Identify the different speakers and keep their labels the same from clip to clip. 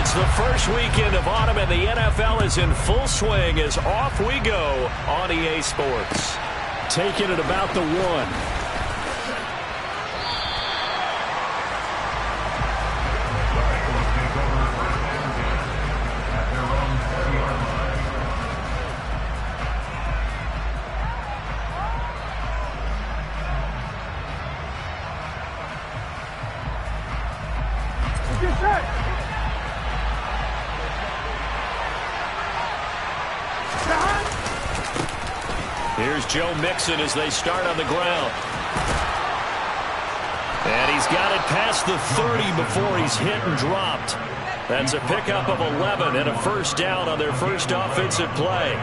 Speaker 1: It's the first weekend of autumn, and the NFL is in full swing as off we go on EA Sports. Taking it about the 1. Here's Joe Mixon as they start on the ground. And he's got it past the 30 before he's hit and dropped. That's a pickup of 11 and a first down on their first offensive play.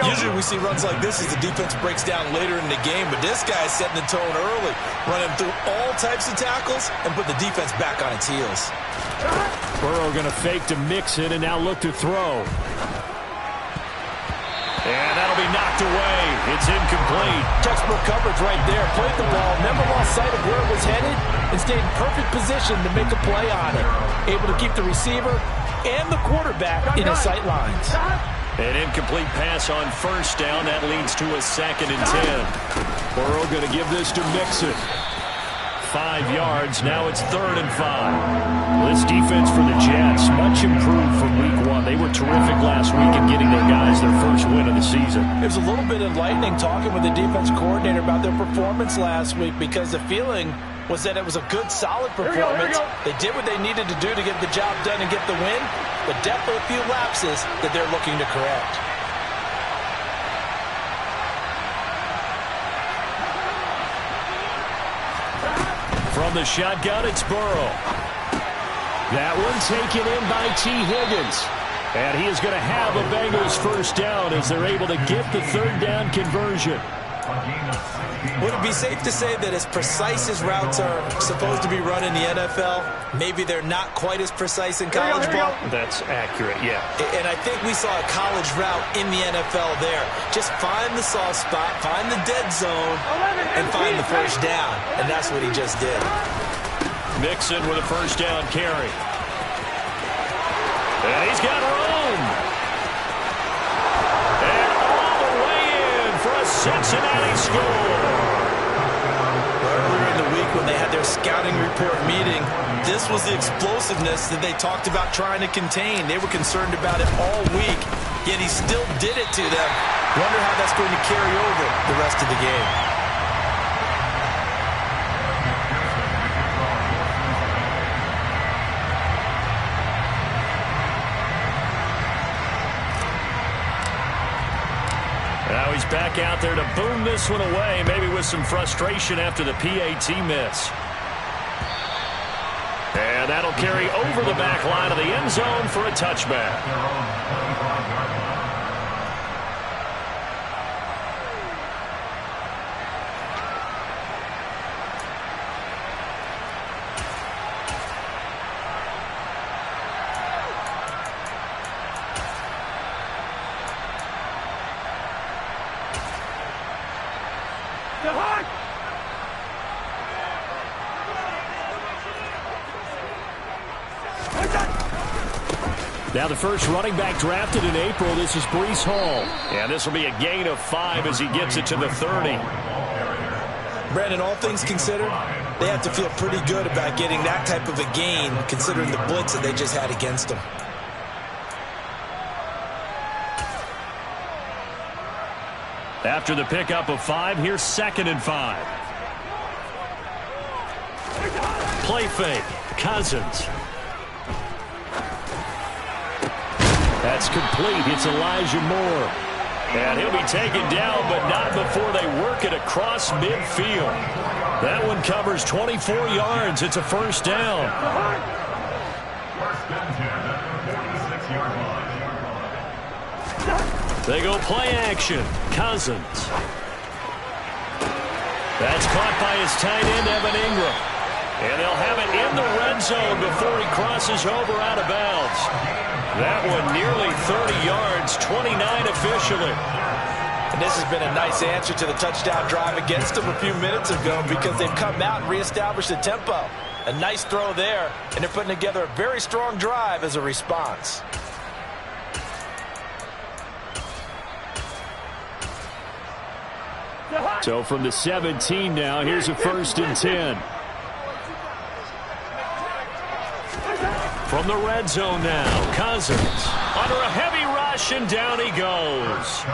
Speaker 2: Usually we see runs like this as the defense breaks down later in the game, but this guy's setting the tone early, running through all types of tackles and put the defense back on its heels.
Speaker 1: Burrow going to fake to Mixon and now look to throw. And that'll be knocked away. It's incomplete.
Speaker 3: Textbook coverage right there. Played the ball, never lost sight of where it was headed, and stayed in perfect position to make a play on it. Able to keep the receiver and the quarterback in his sight lines.
Speaker 1: An incomplete pass on first down. That leads to a 2nd and 10. Burrow going to give this to Mixon. 5 yards. Now it's 3rd and 5. This defense for the Jets, much improved from week 1. They were terrific last week in getting their guys their first win of the season.
Speaker 3: It was a little bit enlightening talking with the defense coordinator about their performance last week, because the feeling was that it was a good, solid performance. They did what they needed to do to get the job done and get the win, but definitely a few lapses that they're looking to correct.
Speaker 1: From the shotgun, it's Burrow. That one taken in by T. Higgins. And he is going to have a Bengals first down as they're able to get the 3rd down conversion.
Speaker 2: Would it be safe to say that as precise as routes are supposed to be run in the NFL, maybe they're not quite as precise in college ball?
Speaker 1: That's accurate, yeah.
Speaker 2: And I think we saw a college route in the NFL there. Just find the soft spot, find the dead zone, and find the first down. And that's what he just did.
Speaker 1: Mixon with a first down carry. And he's got room. And all the way in for a Cincinnati score.
Speaker 2: Earlier in the week when they had their scouting report meeting, this was the explosiveness that they talked about trying to contain. They were concerned about it all week, yet he still did it to them. Wonder how that's going to carry over the rest of the game.
Speaker 1: Now he's back out there to boom this one away, maybe with some frustration after the PAT miss. And that'll carry over the back line of the end zone for a touchback. Now the first running back drafted in April, this is Breece Hall. And this will be a gain of 5 as he gets it to the 30.
Speaker 2: Brandon, all things considered, they have to feel pretty good about getting that type of a gain, considering the blitz that they just had against them.
Speaker 1: After the pickup of 5, here's 2nd and 5. Play fake. Cousins. That's complete. It's Elijah Moore. And he'll be taken down, but not before they work it across midfield. That one covers 24 yards. It's a first down. They go play action. Cousins. That's caught by his tight end, Evan Ingram. And they'll have it in the red zone before he crosses over out of bounds. That one nearly 30 yards, 29 officially.
Speaker 3: And this has been a nice answer to the touchdown drive against them a few minutes ago, because they've come out and reestablished the tempo. A nice throw there, and they're putting together a very strong drive as a response.
Speaker 1: So from the 17 now, here's a 1st and 10. From the red zone now, Cousins under a heavy rush, and down he goes.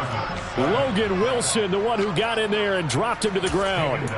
Speaker 1: Logan Wilson, the one who got in there and dropped him to the ground.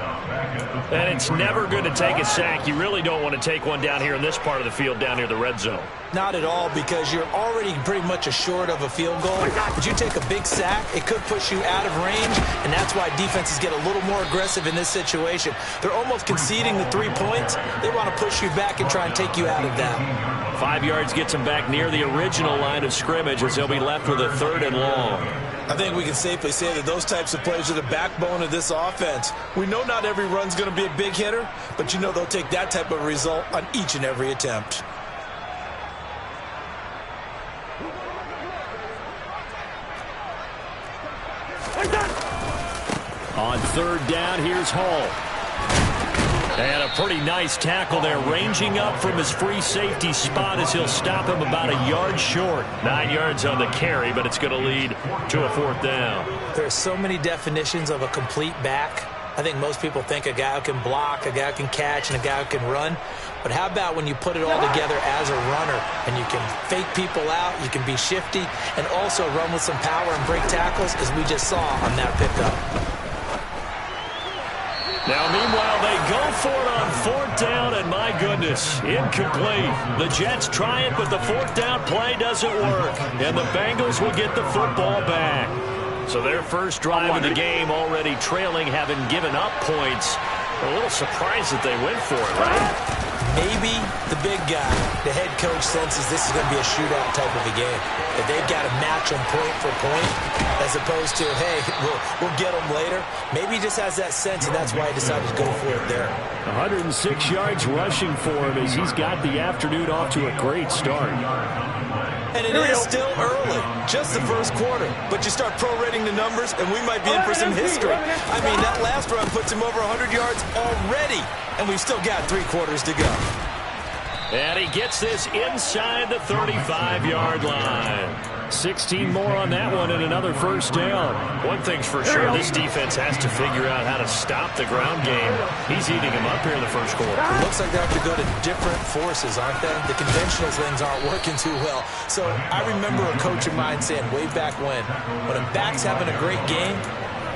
Speaker 1: And it's never good to take a sack. You really don't want to take one down here in this part of the field, down near the red zone.
Speaker 3: Not at all, because you're already pretty much assured of a field goal. But you take a big sack, it could push you out of range, and that's why defenses get a little more aggressive in this situation. They're almost conceding the 3 points. They want to push you back and try and take you out of that.
Speaker 1: 5 yards gets them back near the original line of scrimmage as they'll be left with a 3rd and long.
Speaker 2: I think we can safely say that those types of plays are the backbone of this offense. We know not every run's going to be a big hitter, but you know they'll take that type of result on each and every attempt.
Speaker 1: On 3rd down, here's Hall. And a pretty nice tackle there, ranging up from his free safety spot as he'll stop him about a yard short. 9 yards on the carry, but it's going to lead to a 4th down.
Speaker 3: There are so many definitions of a complete back. I think most people think a guy who can block, a guy who can catch, and a guy who can run. But how about when you put it all together as a runner, and you can fake people out, you can be shifty, and also run with some power and break tackles, as we just saw on that pickup.
Speaker 1: Now, meanwhile, they go for it on 4th down, and my goodness, incomplete. The Jets try it, but the 4th down play doesn't work, and the Bengals will get the football back. So their first drive of the game already trailing, having given up points. A little surprised that they went for it, right?
Speaker 3: Maybe the big guy, the head coach, senses this is going to be a shootout type of a game. That they've got to match them point for point, as opposed to, hey, we'll get them later. Maybe he just has that sense, and that's why he decided to go for it there.
Speaker 1: 106 yards rushing for him as he's got the afternoon off to a great start.
Speaker 2: And it is still early, just the first quarter. But you start prorating the numbers, and we might be in for some history. I mean, that last run puts him over 100 yards already, and we've still got 3 quarters to go.
Speaker 1: And he gets this inside the 35-yard line. 16 more on that one and another 1st down. One thing's for sure, this defense has to figure out how to stop the ground game. He's eating him up here in the first quarter.
Speaker 3: It looks like they have to go to different forces, aren't they? The conventional things aren't working too well. So I remember a coach of mine saying way back when a back's having a great game,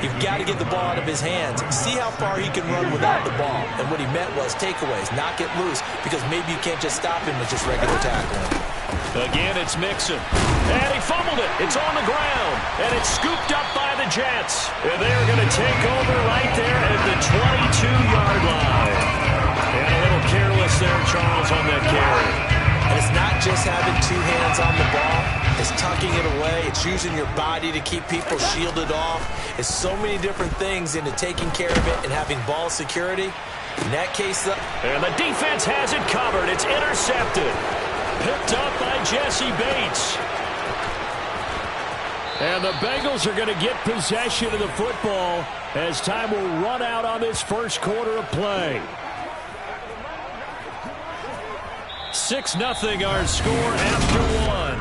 Speaker 3: you've got to get the ball out of his hands. See how far he can run without the ball. And what he meant was takeaways, not get loose, because maybe you can't just stop him with just regular tackling.
Speaker 1: Again, it's Mixon. And he fumbled it. It's on the ground. And it's scooped up by the Jets. And they're going to take over right there at the 22-yard line. And a little careless there, Charles, on that carry.
Speaker 3: And it's not just having 2 hands on the ball. It's tucking it away. It's using your body to keep people shielded off. It's so many different things into taking care of it and having ball security. In that case,
Speaker 1: and the defense has it covered. It's intercepted. Picked up by Jesse Bates. And the Bengals are going to get possession of the football as time will run out on this first quarter of play. 6-0 our score after 1.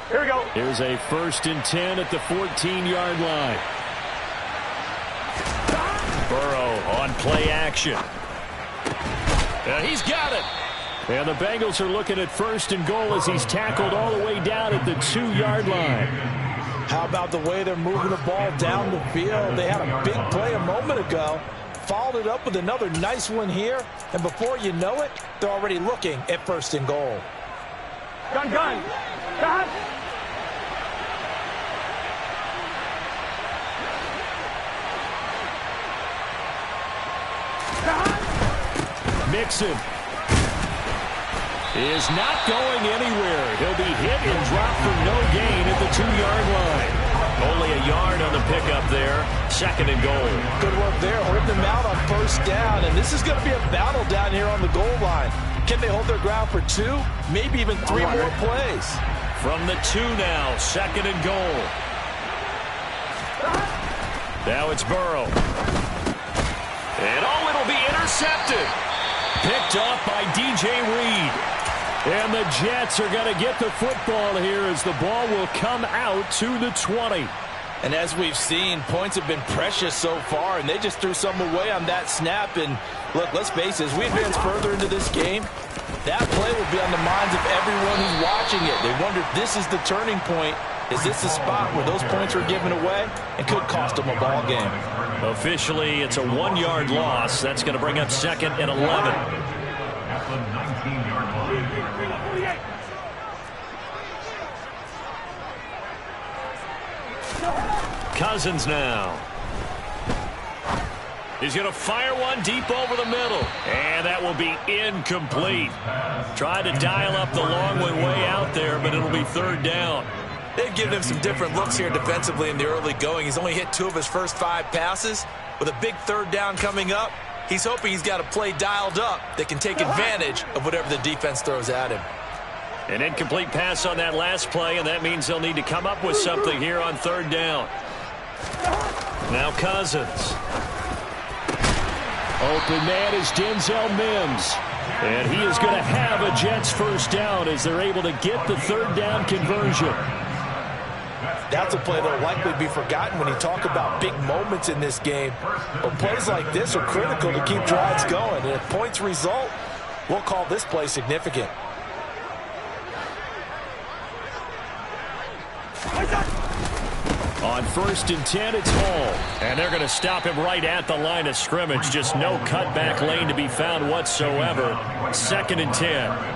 Speaker 4: Here we go.
Speaker 1: Here's a 1st and 10 at the 14-yard line. Burrow on play action. And he's got it. And the Bengals are looking at 1st and goal as he's tackled all the way down at the 2-yard line.
Speaker 3: How about the way they're moving the ball down the field? They had a big play a moment ago. Followed it up with another nice one here. And before you know it, they're already looking at 1st and goal.
Speaker 4: Gun. Gun.
Speaker 1: Mixon is not going anywhere. He'll be hit and dropped for no gain at the 2-yard line. Only a yard on the pickup there. 2nd and goal.
Speaker 3: Good work there, holding them out on 1st down. And this is going to be a battle down here on the goal line. Can they hold their ground for 2? Maybe even 3 more plays.
Speaker 1: From the 2 now, 2nd and goal. Now it's Burrow. And it'll be intercepted. Picked off by DJ Reed. And the Jets are going to get the football here as the ball will come out to the 20.
Speaker 3: And as we've seen, points have been precious so far, and they just threw some away on that snap. And look, let's face it, as we advance further into this game, that play will be on the minds of everyone who's watching it. They wonder if this is the turning point. Is this the spot where those points are given away and could cost them a ball game?
Speaker 1: Officially, it's a 1-yard loss. That's going to bring up 2nd and 11. Cousins now. He's going to fire one deep over the middle. And that will be incomplete. Tried to dial up the long one way out there, but it'll be 3rd down.
Speaker 2: They've given him some different looks here defensively in the early going. He's only hit 2 of his first 5 passes. With a big 3rd down coming up, he's hoping he's got a play dialed up that can take advantage of whatever the defense throws at him.
Speaker 1: An incomplete pass on that last play, and that means they'll need to come up with something here on 3rd down. Now Cousins. Open man is Denzel Mims. And he is going to have a Jets 1st down as they're able to get the 3rd down conversion.
Speaker 3: That's a play that will likely be forgotten when you talk about big moments in this game. But plays like this are critical to keep drives going. And if points result, we'll call this play significant.
Speaker 1: On 1st and 10, it's Hall. And they're going to stop him right at the line of scrimmage. Just no cutback lane to be found whatsoever. 2nd and 10.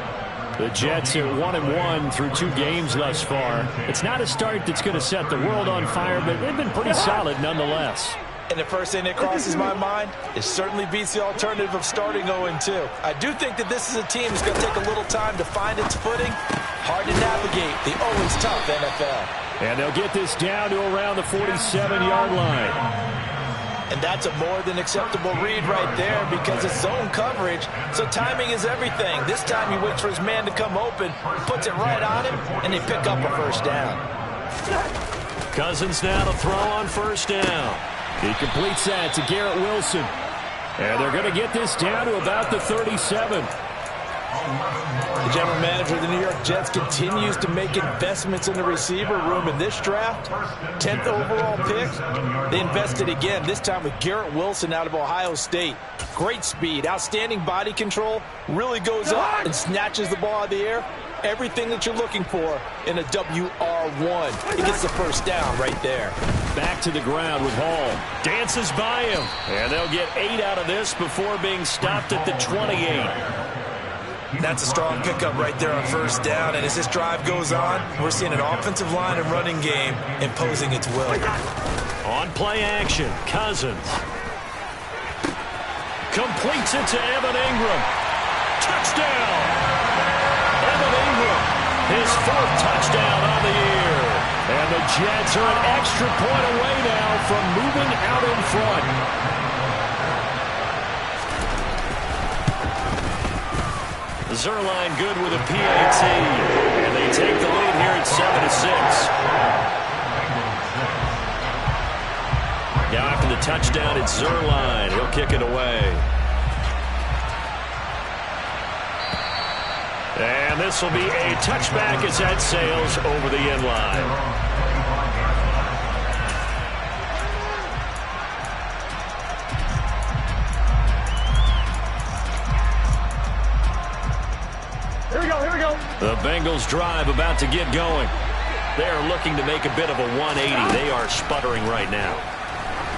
Speaker 1: The Jets are 1-1 through 2 games thus far. It's not a start that's going to set the world on fire, but they've been pretty solid nonetheless.
Speaker 3: And the first thing that crosses my mind, it certainly beats the alternative of starting 0-2. I do think that this is a team that's going to take a little time to find its footing. Hard to navigate the always tough NFL.
Speaker 1: And they'll get this down to around the 47-yard line.
Speaker 3: And that's a more than acceptable read right there because it's zone coverage, so timing is everything. This time he waits for his man to come open, puts it right on him, and they pick up a 1st down.
Speaker 1: Cousins now to throw on 1st down. He completes that to Garrett Wilson. And they're going to get this down to about the 37.
Speaker 3: The general manager of the New York Jets continues to make investments in the receiver room in this draft. 10th overall pick. They invested again, this time with Garrett Wilson out of Ohio State. Great speed, outstanding body control, really goes up and snatches the ball out of the air. Everything that you're looking for in a WR1. He gets the 1st down right there.
Speaker 1: Back to the ground with Hall. Dances by him. And they'll get 8 out of this before being stopped at the 28.
Speaker 2: That's a strong pickup right there on 1st down. And as this drive goes on, we're seeing an offensive line and running game imposing its will.
Speaker 1: On play action, Cousins. Completes it to Evan Ingram. Touchdown! Evan Ingram, his 4th touchdown on the year. And the Jets are an extra point away now from moving out in front. Zuerlein good with a PAT. And they take the lead here at 7-6. Now after the touchdown, it's Zuerlein. He'll kick it away. And this will be a touchback as that sails over the end line. The Bengals drive about to get going. They are looking to make a bit of a 180. They are sputtering right now.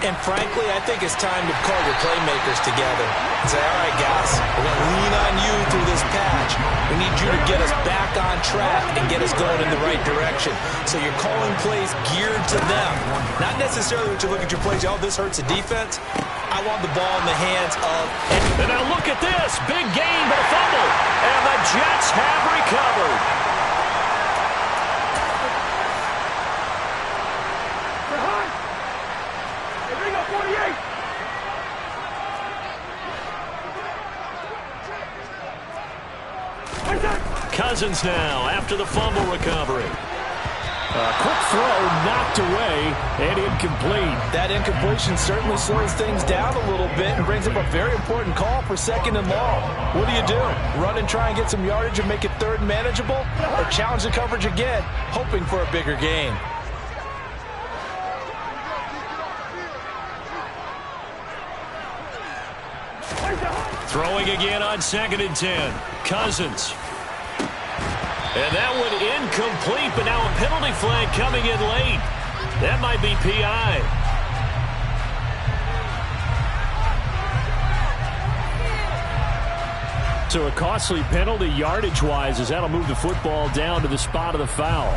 Speaker 3: And frankly, I think it's time to call your playmakers together and say, all right, guys, we're going to lean on you through this patch. We need you to get us back on track and get us going in the right direction. So you're calling plays geared to them. Not necessarily when you look at your plays, oh, this hurts the defense. I want the ball in the hands of...
Speaker 1: And now look at this. Big gain, but a fumble. And the Jets have recovered. Cousins now after the fumble recovery. Quick throw knocked away and incomplete.
Speaker 3: That incompletion certainly slows things down a little bit and brings up a very important call for 2nd and long. What do? Run and try and get some yardage and make it 3rd and manageable? Or challenge the coverage again, hoping for a bigger gain?
Speaker 1: Throwing again on 2nd and 10. Cousins. And that one incomplete, but now a penalty flag coming in late. That might be PI. So a costly penalty yardage-wise, as that'll move the football down to the spot of the foul.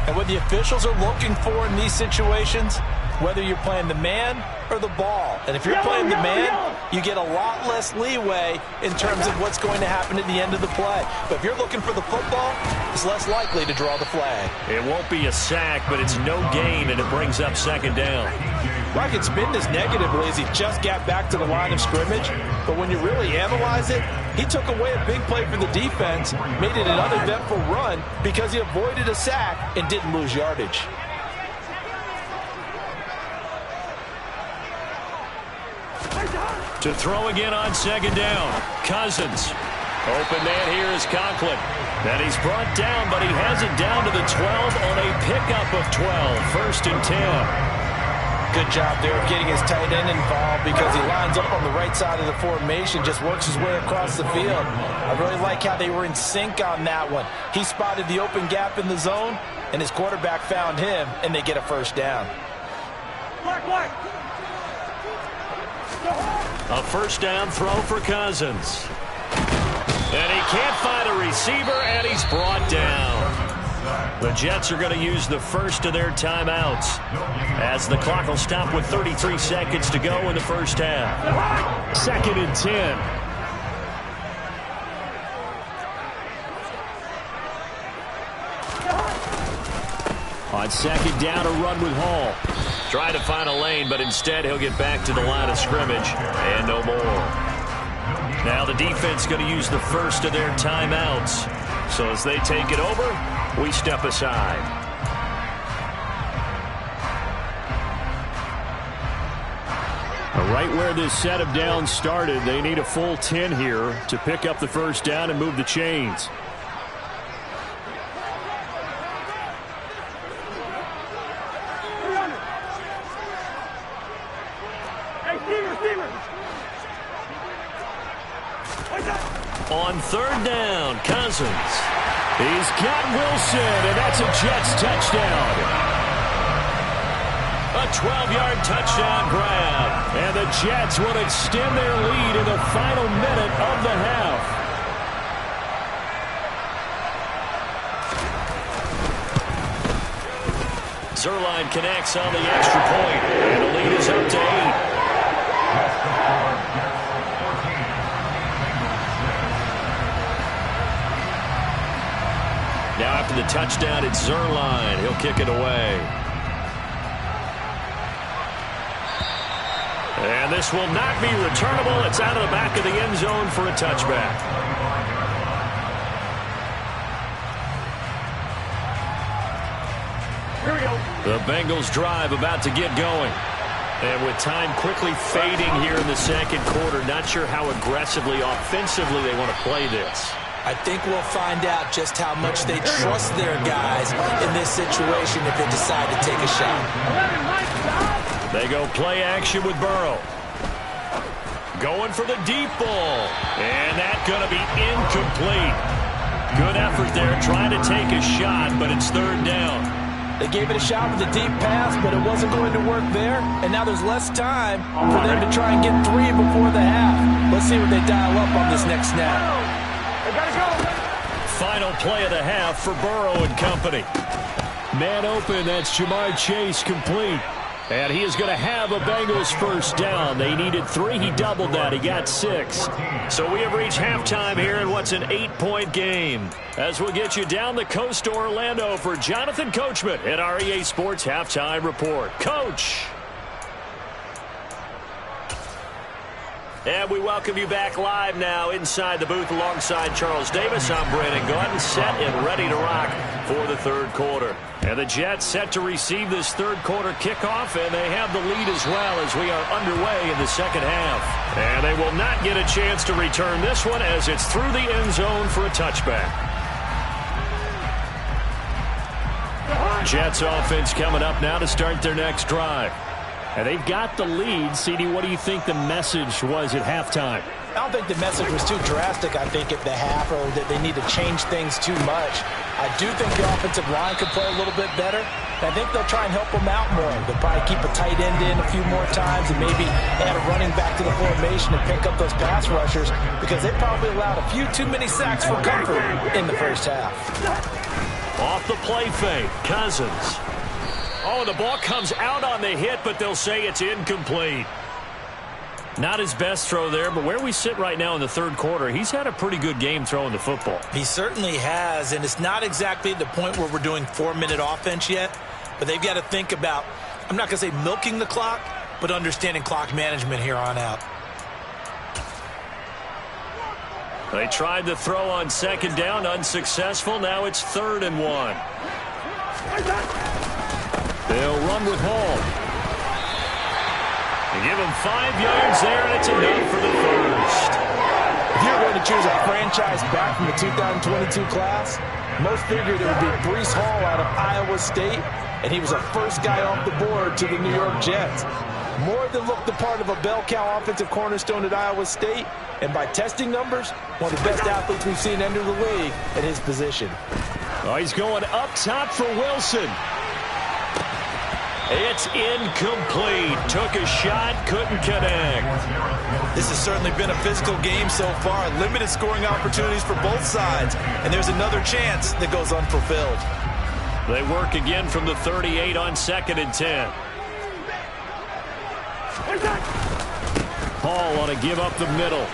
Speaker 3: And what the officials are looking for in these situations, whether you're playing the man or the ball. And if you're playing the man, you get a lot less leeway in terms of what's going to happen at the end of the play. But if you're looking for the football, it's less likely to draw the flag.
Speaker 1: It won't be a sack, but it's no gain, and it brings up 2nd down.
Speaker 3: I can spin this negatively as he just got back to the line of scrimmage. But when you really analyze it, he took away a big play for the defense, made it an uneventful run because he avoided a sack and didn't lose yardage.
Speaker 1: To throw again on 2nd down. Cousins. Open man here is Conklin. And he's brought down, but he has it down to the 12 on a pickup of 12. 1st and 10.
Speaker 3: Good job there of getting his tight end involved because he lines up on the right side of the formation, just works his way across the field. I really like how they were in sync on that one. He spotted the open gap in the zone, and his quarterback found him, and they get a 1st down.
Speaker 1: A 1st down throw for Cousins. And he can't find a receiver, and he's brought down. The Jets are going to use the first of their timeouts as the clock will stop with 33 seconds to go in the first half. 2nd and 10. On 2nd down, a run with Hall. Trying to find a lane, but instead he'll get back to the line of scrimmage and no more. Now the defense going to use the first of their timeouts. So as they take it over, we step aside. Right where this set of downs started, they need a full 10 here to pick up the 1st down and move the chains. On 3rd down, Cousins. He's got Wilson, and that's a Jets touchdown. A 12-yard touchdown grab. And the Jets will extend their lead in the final minute of the half. Zuerlein connects on the extra point, and the lead is up to 8. Now after the touchdown, it's Zuerlein. He'll kick it away. And this will not be returnable. It's out of the back of the end zone for a touchback.
Speaker 4: Here we go.
Speaker 1: The Bengals drive about to get going. And with time quickly fading here in the 2nd quarter, not sure how aggressively, offensively they want to play this.
Speaker 3: I think we'll find out just how much they trust their guys in this situation if they decide to take a shot.
Speaker 1: They go play action with Burrow. Going for the deep ball. And that's going to be incomplete. Good effort there trying to take a shot, but it's 3rd down.
Speaker 3: They gave it a shot with a deep pass, but it wasn't going to work there. And now there's less time for them to try and get 3 before the half. Let's see what they dial up on this next snap.
Speaker 1: Final play of the half for Burrow and company. Man open, that's Ja'Marr Chase complete. And he is going to have a Bengals 1st down. They needed 3. He doubled that. He got 6. So we have reached halftime here in what's an 8-point game. As we'll get you down the coast to Orlando for Jonathan Coachman at our EA Sports Halftime Report. Coach. And we welcome you back live now inside the booth alongside Charles Davis. I'm Brandon Gaudin, set and ready to rock for the third quarter. And the Jets set to receive this third quarter kickoff, and they have the lead as well as we are underway in the second half. And they will not get a chance to return this one as it's through the end zone for a touchback. Jets offense coming up now to start their next drive. And they've got the lead. CD, what do you think the message was at halftime?
Speaker 3: I don't think the message was too drastic, I think, at the half, or that they need to change things too much. I do think the offensive line could play a little bit better. I think they'll try and help them out more. They'll probably keep a tight end in a few more times and maybe add a running back to the formation and pick up those pass rushers, because they probably allowed a few too many sacks for comfort in the first half.
Speaker 1: Off the play fake, Cousins. Oh, the ball comes out on the hit, but they'll say it's incomplete. Not his best throw there, but where we sit right now in the third quarter, he's had a pretty good game throwing the football.
Speaker 3: He certainly has, and it's not exactly the point where we're doing 4-minute offense yet, but they've got to think about, I'm not going to say milking the clock, but understanding clock management here on out.
Speaker 1: They tried to throw on second down, unsuccessful. Now it's 3rd and 1. They'll run with Hall. They give him 5 yards there, and it's enough for the first.
Speaker 3: If you're going to choose a franchise back from the 2022 class, most figured it would be Breece Hall out of Iowa State, and he was the first guy off the board to the New York Jets. More than looked the part of a bell cow offensive cornerstone at Iowa State, and by testing numbers, one of the best athletes we've seen enter the league at his position.
Speaker 1: Oh, he's going up top for Wilson. It's incomplete. Took a shot, couldn't connect.
Speaker 2: This has certainly been a physical game so far. Limited scoring opportunities for both sides. And there's another chance that goes unfulfilled.
Speaker 1: They work again from the 38 on 2nd and 10. Hall want to give up the middle.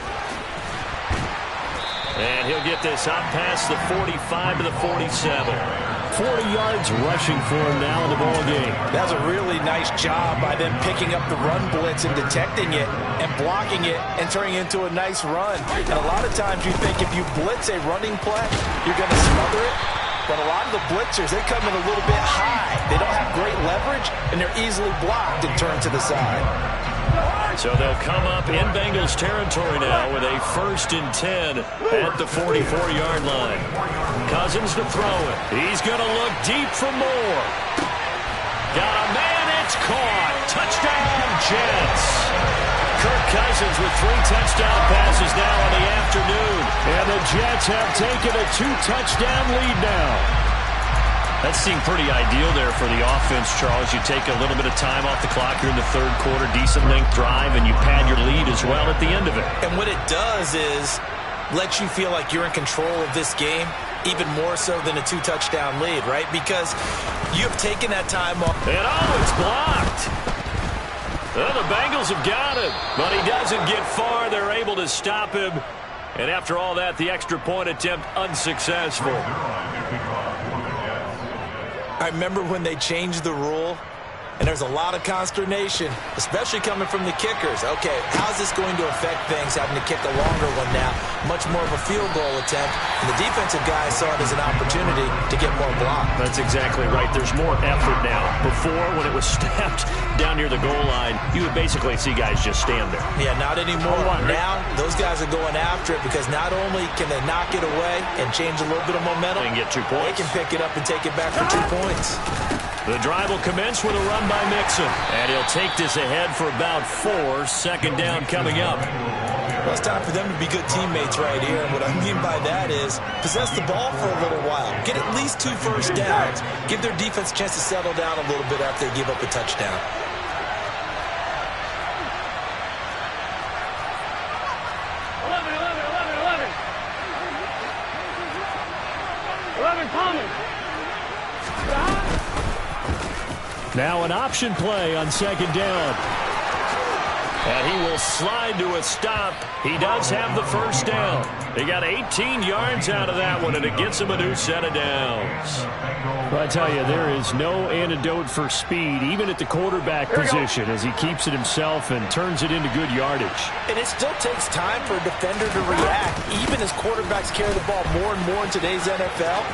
Speaker 1: And he'll get this out past the 45 to the 47. 40 yards rushing for him now in the ball game.
Speaker 3: That's a really nice job by them picking up the run blitz and detecting it and blocking it and turning it into a nice run. And a lot of times you think if you blitz a running play, you're going to smother it. But a lot of the blitzers, they come in a little bit high. They don't have great leverage, and they're easily blocked and turned to the side.
Speaker 1: So they'll come up in Bengals territory now with a 1st and 10 at the 44-yard line. Cousins to throw it. He's going to look deep for more. Got a man, it's caught. Touchdown, Jets. Kirk Cousins with 3 touchdown passes now in the afternoon. And the Jets have taken a 2-touchdown lead now. That seemed pretty ideal there for the offense, Charles. You take a little bit of time off the clock here in the third quarter, decent length drive, and you pad your lead as well at the end of it.
Speaker 3: And what it does is let you feel like you're in control of this game, even more so than a 2-touchdown lead, right? Because you have taken that time off.
Speaker 1: And it's blocked. Well, the Bengals have got him, but he doesn't get far. They're able to stop him. And after all that, the extra point attempt unsuccessful.
Speaker 3: I remember when they changed the rule, and there's a lot of consternation, especially coming from the kickers. Okay, how's this going to affect things, having to kick a longer one now, much more of a field goal attempt, and the defensive guys saw it as an opportunity to get more block.
Speaker 1: That's exactly right. There's more effort now. Before, when it was snapped down near the goal line, you would basically see guys just stand there.
Speaker 3: Yeah, not anymore. Now, those guys are going after it because not only can they knock it away and change a little bit of momentum,
Speaker 1: and get 2 points.
Speaker 3: They can pick it up and take it back for 2 points.
Speaker 1: The drive will commence with a run by Mixon. And he'll take this ahead for about 4. 2nd down coming up.
Speaker 3: Well, it's time for them to be good teammates right here. And what I mean by that is possess the ball for a little while. Get at least 2 first downs. Give their defense a chance to settle down a little bit after they give up a touchdown.
Speaker 1: Now an option play on 2nd down. And he will slide to a stop. He does have the first down. He got 18 yards out of that one, and it gets him a new set of downs. Well, I tell you, there is no antidote for speed, even at the quarterback position, as he keeps it himself and turns it into good yardage.
Speaker 3: And it still takes time for a defender to react. Even as quarterbacks carry the ball more and more in today's NFL,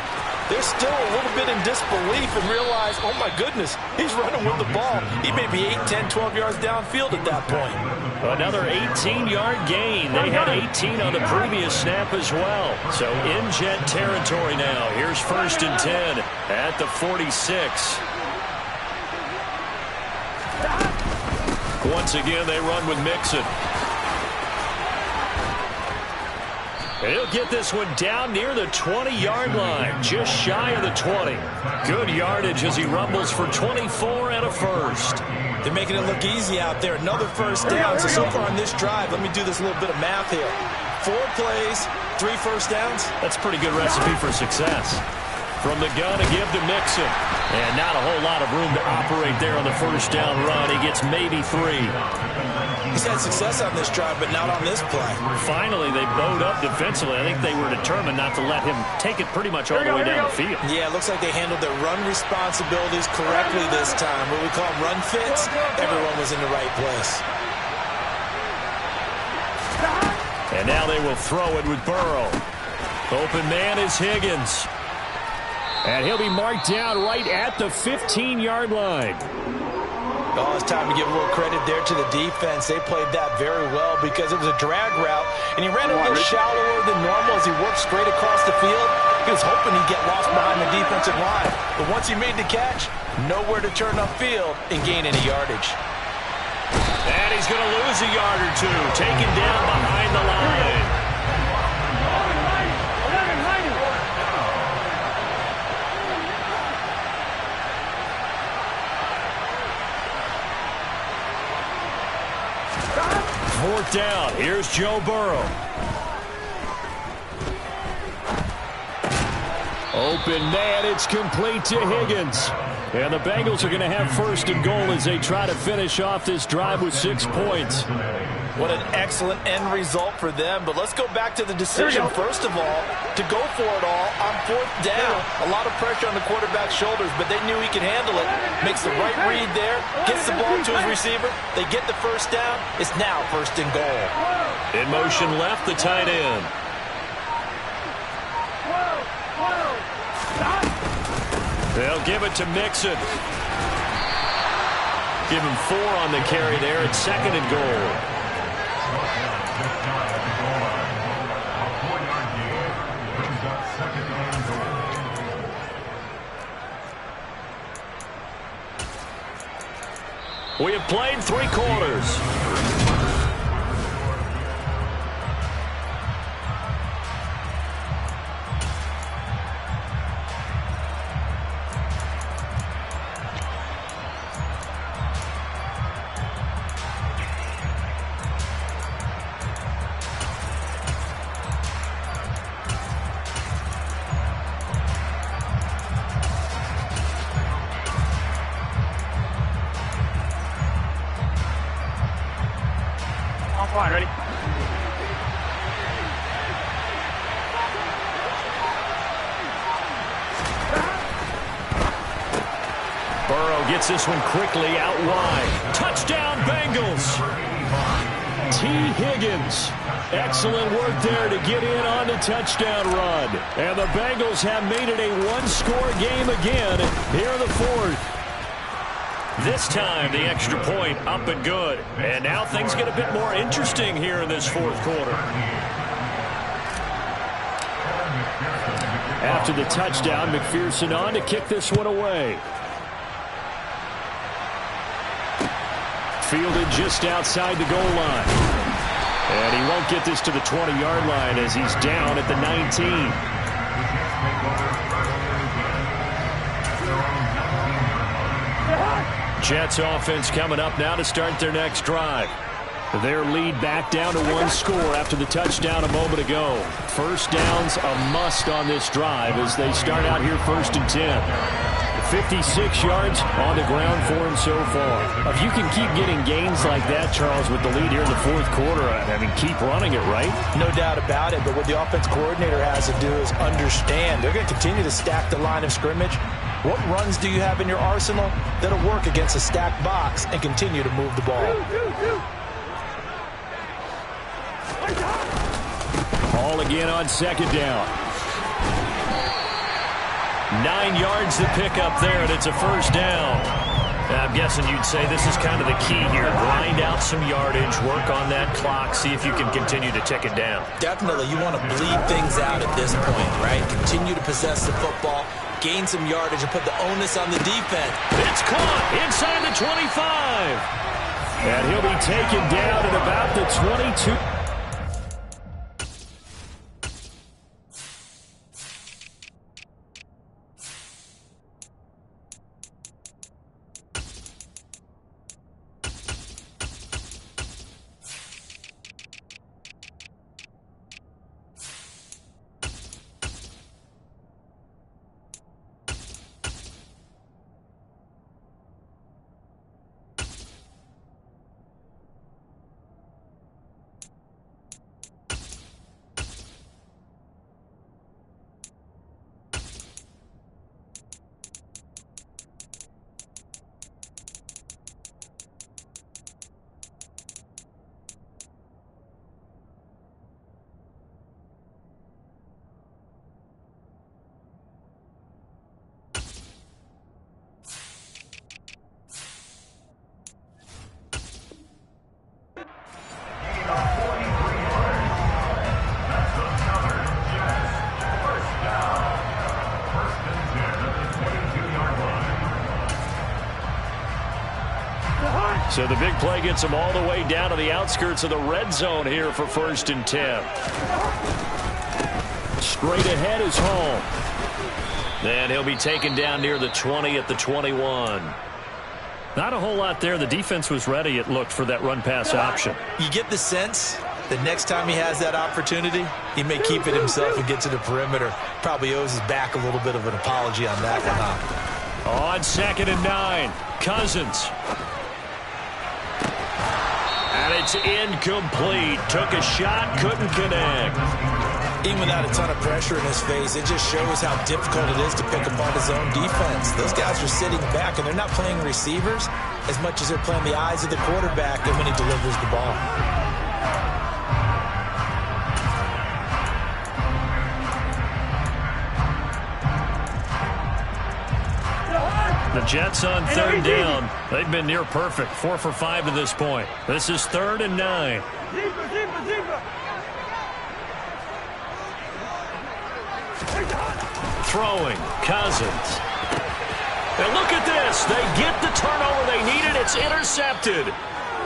Speaker 3: they're still a little bit in disbelief and realize, oh my goodness, he's running with the ball. He may be 8, 10, 12 yards downfield at that point.
Speaker 1: Another 18-yard gain. They had 18 on the previous snap as well. So in Jet territory now. Here's 1st and 10 at the 46. Once again, they run with Mixon. He'll get this one down near the 20-yard line, just shy of the 20. Good yardage as he rumbles for 24 and a first.
Speaker 3: They're making it look easy out there. Another first down. So far on this drive, let me do this little bit of math here. 4 plays, 3 first downs.
Speaker 1: That's a pretty good recipe for success. From the gun to give to Mixon. And not a whole lot of room to operate there on the first down run. He gets maybe 3.
Speaker 3: He's had success on this drive, but not on this play.
Speaker 1: Finally, they bowed up defensively. I think they were determined not to let him take it pretty much all the way down the field.
Speaker 3: Yeah, it looks like they handled their run responsibilities correctly this time. What we call run fits, everyone was in the right place.
Speaker 1: And now they will throw it with Burrow. Open man is Higgins. And he'll be marked down right at the 15-yard line.
Speaker 3: Oh, it's time to give a little credit there to the defense. They played that very well because it was a drag route, and he ran a little shallower than normal as he worked straight across the field. He was hoping he'd get lost behind the defensive line, but once he made the catch, nowhere to turn upfield and gain any yardage.
Speaker 1: And he's going to lose a yard or two, taken down behind the line. Fourth down. Here's Joe Burrow. Open man. It's complete to Higgins. And the Bengals are going to have 1st and goal as they try to finish off this drive with 6 points.
Speaker 3: What an excellent end result for them. But let's go back to the decision, first of all, to go for it all on 4th down. A lot of pressure on the quarterback's shoulders, but they knew he could handle it. Makes the right read there, gets the ball to his receiver. They get the first down. It's now 1st and goal.
Speaker 1: In motion left, the tight end. They'll give it to Mixon. Give him 4 on the carry there at 2nd and goal. We have played 3 quarters.
Speaker 4: Fine, ready?
Speaker 1: Burrow gets this one quickly out wide. Touchdown, Bengals. T. Higgins. Excellent work there to get in on the touchdown run. And the Bengals have made it a 1-score game again here in the 4th. This time, the extra point up and good. And now things get a bit more interesting here in this 4th quarter. After the touchdown, McPherson on to kick this one away. Fielded just outside the goal line. And he won't get this to the 20-yard line as he's down at the 19. Jets offense coming up now to start their next drive. Their lead back down to 1 score after the touchdown a moment ago. First down's a must on this drive as they start out here 1st and 10. 56 yards on the ground for him so far. If you can keep getting gains like that, Charles, with the lead here in the 4th quarter, I mean, keep running it, right?
Speaker 3: No doubt about it, but what the offense coordinator has to do is understand. They're going to continue to stack the line of scrimmage. What runs do you have in your arsenal that'll work against a stacked box and continue to move the ball?
Speaker 1: Ball again on second down. 9 yards to pick up there, and it's a first down. I'm guessing you'd say this is kind of the key here. Grind out some yardage, work on that clock, see if you can continue to tick it down.
Speaker 2: Definitely. You want to bleed things out at this point, right? Continue to possess the football, gain some yardage, and put the onus on the defense.
Speaker 1: It's caught inside the 25. And he'll be taken down at about the 22. So the big play gets him all the way down to the outskirts of the red zone here for 1st and 10. Straight ahead is home. Then he'll be taken down near the 20 at the 21. Not a whole lot there. The defense was ready, it looked, for that run-pass option.
Speaker 2: You get the sense that next time he has that opportunity, he may keep it himself and get to the perimeter. Probably owes his back a little bit of an apology on that one, huh?
Speaker 1: On 2nd and 9, Cousins. And it's incomplete. Took a shot, couldn't connect.
Speaker 2: Even without a ton of pressure in his face, it just shows how difficult it is to pick apart his own defense. Those guys are sitting back, and they're not playing receivers as much as they're playing the eyes of the quarterback and when he delivers the ball.
Speaker 1: The Jets on 3rd down. They've been near perfect. 4 for 5 to this point. This is 3rd and 9. Throwing, Cousins. And look at this. They get the turnover they needed. It's intercepted.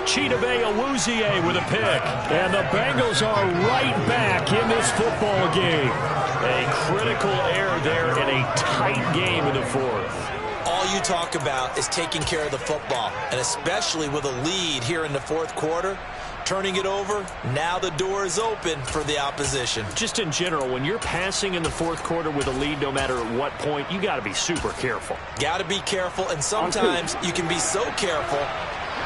Speaker 1: Chidobe Awuzie with a pick. And the Bengals are right back in this football game. A critical error there in a tight game in the 4th.
Speaker 2: All you talk about is taking care of the football, and especially with a lead here in the 4th quarter, turning it over, now the door is open for the opposition.
Speaker 1: Just in general, when you're passing in the 4th quarter with a lead, no matter at what point, you got to be super careful.
Speaker 2: Got to be careful, and sometimes you can be so careful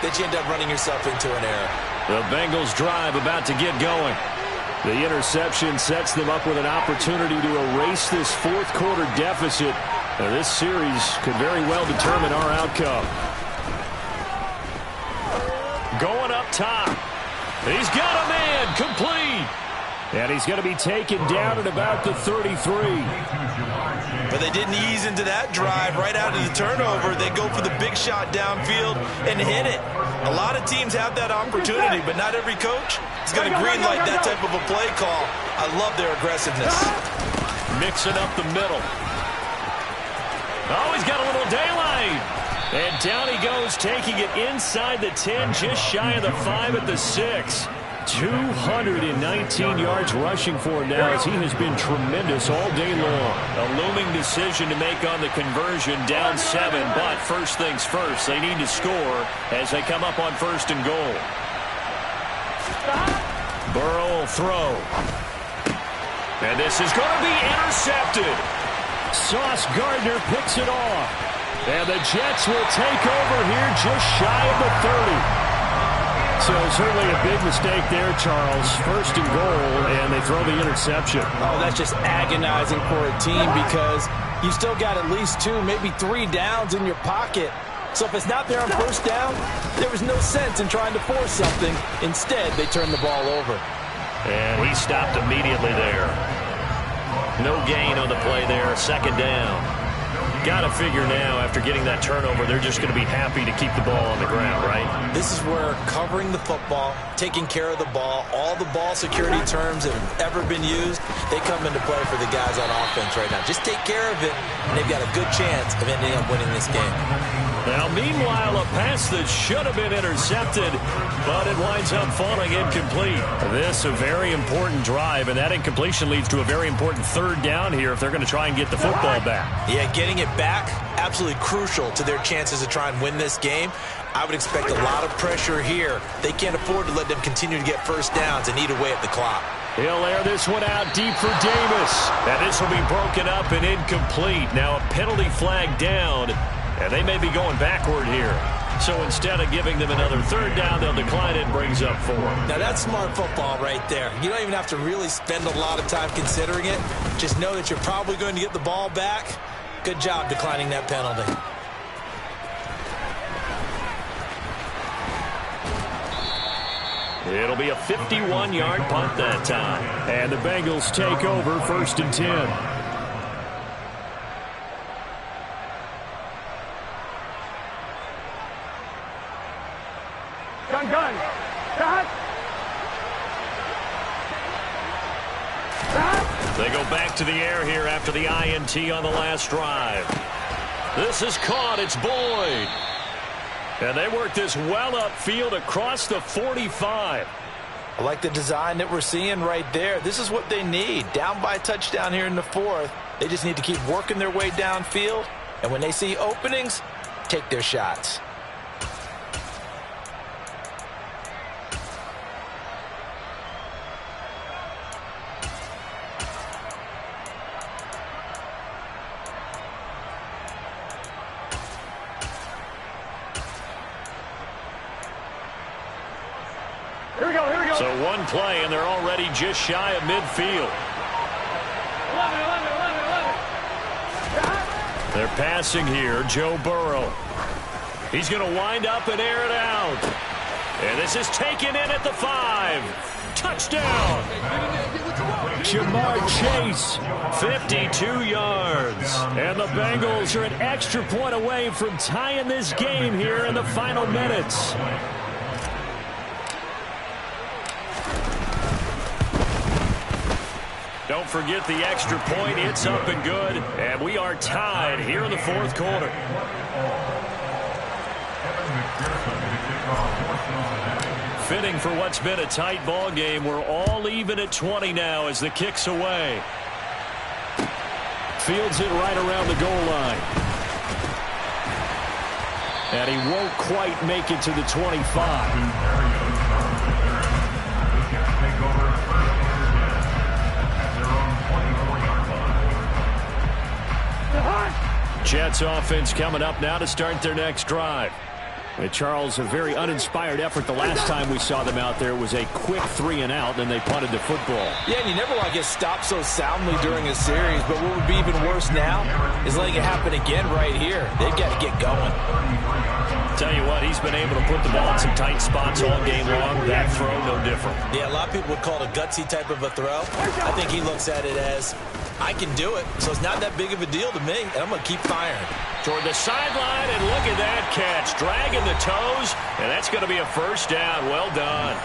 Speaker 2: that you end up running yourself into an error.
Speaker 1: The Bengals drive about to get going. The interception sets them up with an opportunity to erase this 4th quarter deficit. This series could very well determine our outcome. Going up top. He's got a man complete. And he's going to be taken down at about the 33.
Speaker 2: But they didn't ease into that drive right out of the turnover. They go for the big shot downfield and hit it. A lot of teams have that opportunity, but not every coach is going to greenlight that type of a play call. I love their aggressiveness.
Speaker 1: Mixing up the middle. Oh, he's got a little daylight. And down he goes, taking it inside the 10, just shy of the 5 at the 6. 219 yards rushing for him now as he has been tremendous all day long. A looming decision to make on the conversion, down 7, but first things first, they need to score as they come up on 1st and goal. Burrow will throw. And this is going to be intercepted. Sauce Gardner picks it off. And the Jets will take over here just shy of the 30. So certainly a big mistake there, Charles. First and goal, and they throw the interception.
Speaker 3: Oh, that's just agonizing for a team because you still got at least 2, maybe 3 downs in your pocket. So if it's not there on first down, there was no sense in trying to force something. Instead, they turned the ball over.
Speaker 1: And he stopped immediately there. No gain on the play there, second down. Got to figure now, after getting that turnover, they're just going to be happy to keep the ball on the ground, right?
Speaker 2: This is where covering the football, taking care of the ball, all the ball security terms that have ever been used, they come into play for the guys on offense right now. Just take care of it, and they've got a good chance of ending up winning this game.
Speaker 1: Now, meanwhile, a pass that should have been intercepted, but it winds up falling incomplete. This a very important drive, and that incompletion leads to a very important third down here if they're going to try and get the football back.
Speaker 2: Yeah, getting it back, absolutely crucial to their chances to try and win this game. I would expect a lot of pressure here. They can't afford to let them continue to get first downs and eat away at the clock.
Speaker 1: He'll air this one out deep for Davis. And this will be broken up and incomplete. Now a penalty flag down, and they may be going backward here. So instead of giving them another third down, they'll decline it and brings up 4.
Speaker 2: Now that's smart football right there. You don't even have to really spend a lot of time considering it. Just know that you're probably going to get the ball back. Good job declining that penalty.
Speaker 1: It'll be a 51-yard punt that time. And the Bengals take over first and 10.
Speaker 4: Gun. Stop.
Speaker 1: They go back to the air here after the INT on the last drive. This is caught. It's Boyd. And they work this well upfield across the 45.
Speaker 3: I like the design that we're seeing right there. This is what they need. Down by a touchdown here in the 4th. They just need to keep working their way downfield. And when they see openings, take their shots.
Speaker 4: Here we go.
Speaker 1: So one play, and they're already just shy of midfield.
Speaker 4: 11.
Speaker 1: They're passing here, Joe Burrow. He's going to wind up and air it out. And this is taken in at the 5. Touchdown. Jamar Chase, 52 yards. And the Bengals are an extra point away from tying this game here in the final minutes. Don't forget the extra point. It's up and good. And we are tied here in the 4th quarter. Fitting for what's been a tight ball game. We're all even at 20 now as the kick's away. Fields it right around the goal line. And he won't quite make it to the 25. Jets offense coming up now to start their next drive. And Charles, a very uninspired effort the last time we saw them out there. It was a quick 3 and out, then they punted the football.
Speaker 3: Yeah, and you never want to get stopped so soundly during a series, but what would be even worse now is letting it happen again right here. They've got to get going.
Speaker 1: Tell you what, he's been able to put the ball in some tight spots all game long. That throw, no different.
Speaker 2: Yeah, a lot of people would call it a gutsy type of a throw. I think he looks at it as, I can do it, so it's not that big of a deal to me, and I'm going to keep firing.
Speaker 1: Toward the sideline, and look at that catch. Dragging the toes, and that's going to be a first down. Well done.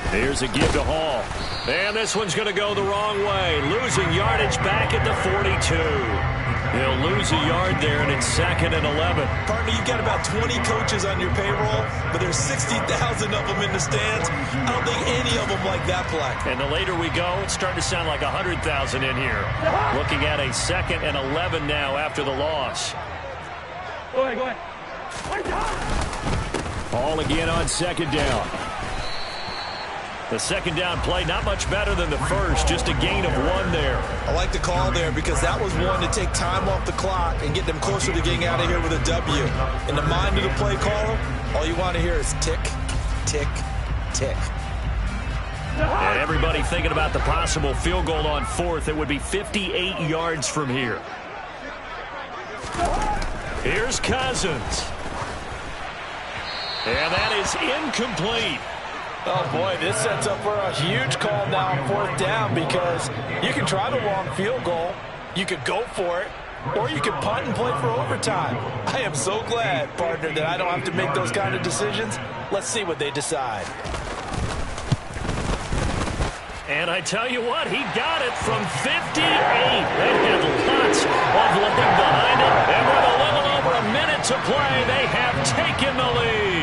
Speaker 1: Here's a give to Hall. And this one's going to go the wrong way. Losing yardage back at the 42. They'll lose a yard there, and it's 2nd and 11.
Speaker 2: Partner, you've got about 20 coaches on your payroll, but there's 60,000 of them in the stands. I don't think any of them like that play. And
Speaker 1: the later we go, it's starting to sound like 100,000 in here. Looking at a 2nd and 11 now after the loss.
Speaker 4: Go ahead.
Speaker 1: Hall again on 2nd down. The second down play, not much better than the first, just a gain of 1 there.
Speaker 2: I like the call there because that was one to take time off the clock and get them closer to getting out of here with a W. In the mind of the play caller, all you want to hear is tick, tick, tick.
Speaker 1: And everybody thinking about the possible field goal on 4th. It would be 58 yards from here. Here's Cousins. And that is incomplete.
Speaker 3: Oh, boy, this sets up for a huge call now on 4th down because you can try the long field goal, you could go for it, or you could punt and play for overtime. I am so glad, partner, that I don't have to make those kind of decisions. Let's see what they decide.
Speaker 1: And I tell you what, he got it from 58. They had lots of looking behind it. And with a little over a minute to play, they have taken the lead.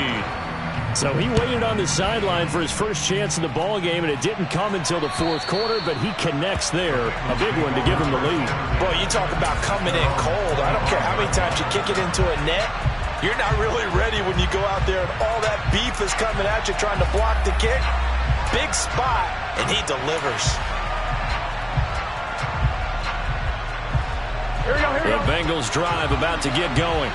Speaker 1: So he waited on the sideline for his first chance in the ball game, and it didn't come until the 4th quarter, but he connects there. A big one to give him the lead.
Speaker 3: Boy, you talk about coming in cold. I don't care how many times you kick it into a net. You're not really ready when you go out there and all that beef is coming at you trying to block the kick. Big spot, and he delivers.
Speaker 4: Here we go, here we
Speaker 1: The
Speaker 4: go.
Speaker 1: Bengals drive about to get going.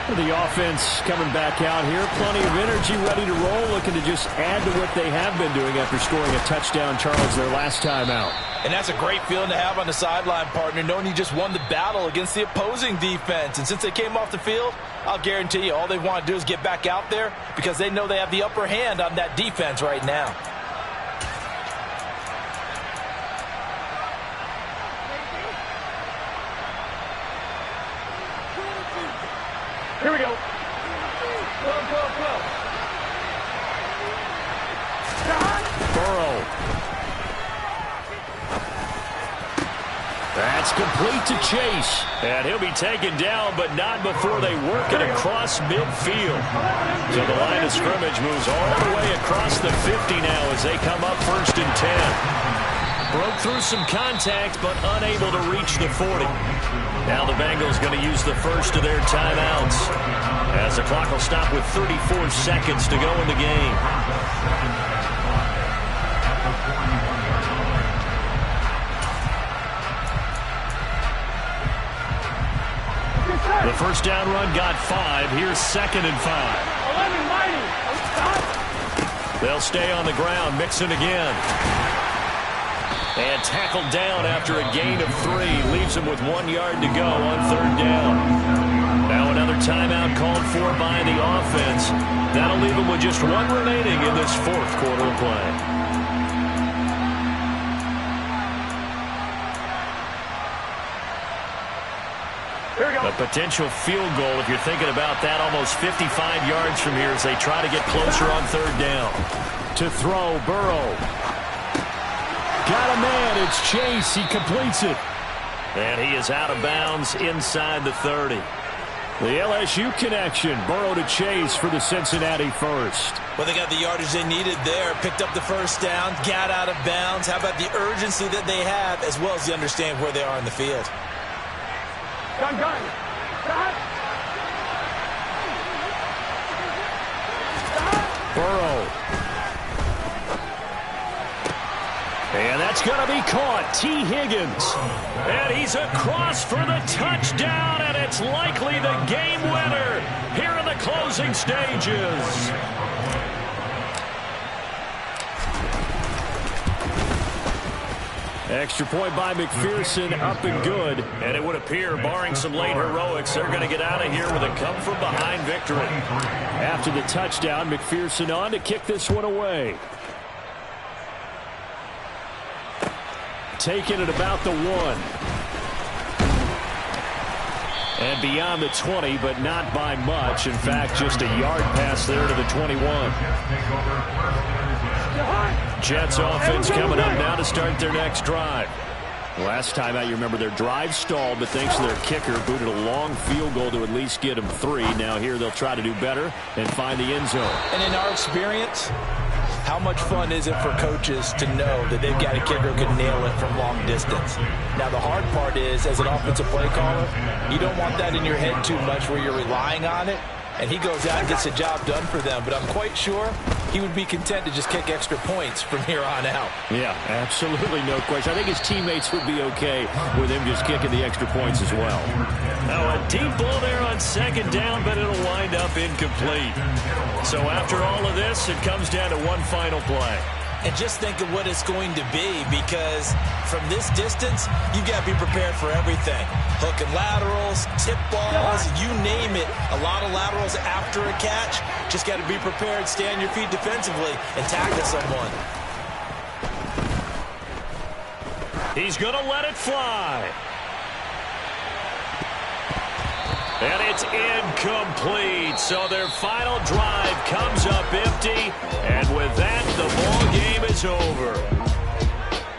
Speaker 1: The offense coming back out here. Plenty of energy, ready to roll, looking to just add to what they have been doing after scoring a touchdown, Charles, their last time out.
Speaker 3: And that's a great feeling to have on the sideline, partner, knowing you just won the battle against the opposing defense. And since they came off the field, I'll guarantee you all they want to do is get back out there because they know they have the upper hand on that defense right now.
Speaker 4: Here we go. Go.
Speaker 1: Burrow. That's complete to Chase. And he'll be taken down, but not before they work it across midfield. So the line of scrimmage moves all the way across the 50 now as they come up 1st and 10. Broke through some contact, but unable to reach the 40. Now the Bengals going to use the first of their timeouts as the clock will stop with 34 seconds to go in the game. The first down run got 5. Here's 2nd and 5.
Speaker 4: 11 mighty.
Speaker 1: They'll stay on the ground. Mixon again. And tackled down after a gain of 3. Leaves him with 1 yard to go on 3rd down. Now another timeout called for by the offense. That'll leave him with just 1 remaining in this 4th quarter of play. A potential field goal, if you're thinking about that, almost 55 yards from here as they try to get closer on 3rd down. To throw, Burrow. Got a man, it's Chase. He completes it. And he is out of bounds inside the 30. The LSU connection, Burrow to Chase for the Cincinnati first.
Speaker 2: Well, they got the yardage they needed there. Picked up the first down, got out of bounds. How about the urgency that they have, as well as the understand where they are in the field?
Speaker 4: Gun.
Speaker 1: Burrow. And that's going to be caught. T. Higgins. And he's across for the touchdown, and it's likely the game winner here in the closing stages. Extra point by McPherson, up and good. And it would appear, barring some late heroics, they're going to get out of here with a come-from-behind victory. After the touchdown, McPherson on to kick this one away. Taking it about the 1. And beyond the 20, but not by much. In fact, just a yard pass there to the 21. Jets offense coming up now to start their next drive. Last time out, you remember their drive stalled, but thanks to their kicker, booted a long field goal to at least get them 3. Now here they'll try to do better and find the end zone.
Speaker 3: And in our experience, how much fun is it for coaches to know that they've got a kicker who can nail it from long distance? Now, the hard part is, as an offensive play caller, you don't want that in your head too much where you're relying on it, and he goes out and gets the job done for them. But I'm quite sure he would be content to just kick extra points from here on out.
Speaker 1: Yeah, absolutely no question. I think his teammates would be okay with him just kicking the extra points as well. Now a deep ball there on second down, but it'll wind up incomplete. So after all of this, it comes down to one final play.
Speaker 3: And just think of what it's going to be, because from this distance, you've got to be prepared for everything. Hook and laterals, tip balls, you name it. A lot of laterals after a catch. Just got to be prepared, stay on your feet defensively, and tackle someone.
Speaker 1: He's going to let it fly. And it's incomplete. So their final drive comes up empty. And with that, the ball game is over.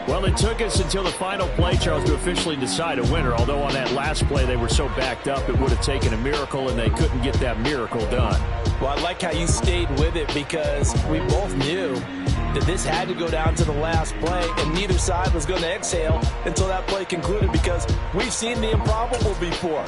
Speaker 1: Well, it took us until the final play, Charles, to officially decide a winner. Although on that last play they were so backed up, it would have taken a miracle, and they couldn't get that miracle done.
Speaker 3: Well, I like how you stayed with it, because we both knew that this had to go down to the last play, and neither side was going to exhale until that play concluded, because we've seen the improbable before.